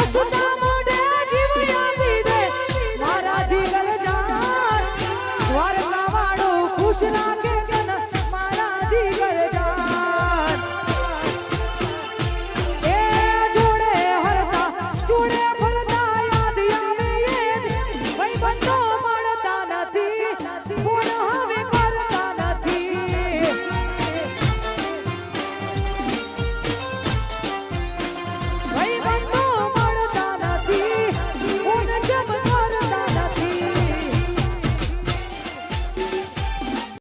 હસતા મોઢે જીવ આપી દે મારા જીગર જાન દ્વારકા વાળો ખુશ રાખે તને મારા જીગર જાન એ જોડે હરતા જોડે ફરતા યાદ આવે ભાઈ બંધો મળતા નથી ફોન હવે કરતા નથી ભાઈ બંધો મળતા નથી ફોન જબ કરતા નથી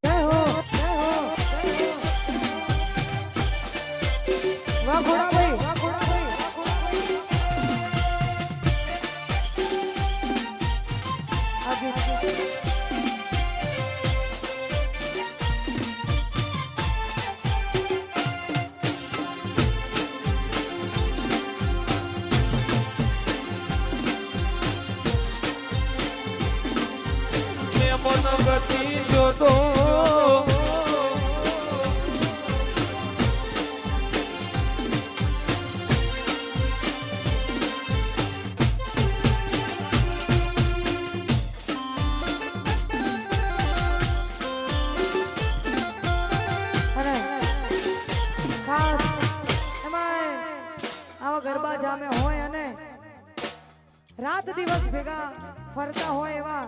જય હો વાહ ઘોડાભાઈ ગતિ જોતો અને ખાસ એમાં આવા ગરબા જામે હોય અને રાત દિવસ ભેગા ફરતા હોય એવા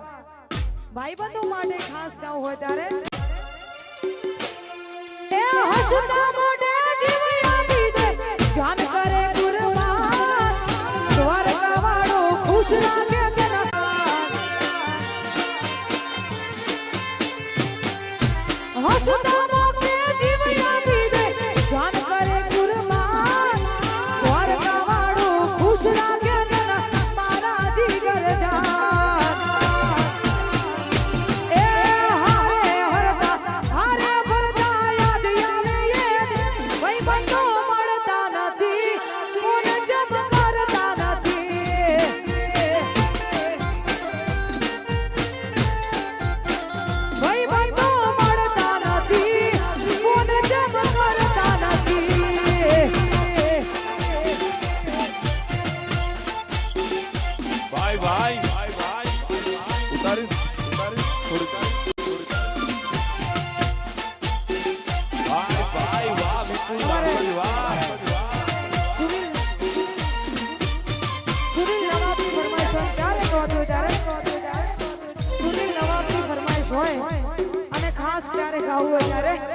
ભાઈબંધો માટે ખાસ ગાવ હોય ત્યારે એ હસતા મોઢે જીવ આપી દે જાન કરે કુરબાન દ્વારકા વાળો ખુશ રાખે તેના હસતા મોઢે જીવ આપી દે જાન કરે કુરબાન દ્વારકા વાળો ખુશ રાખે તેના મારા જીગર જાન અને ખાસ ત્યારે ગાવું હોય ત્યારે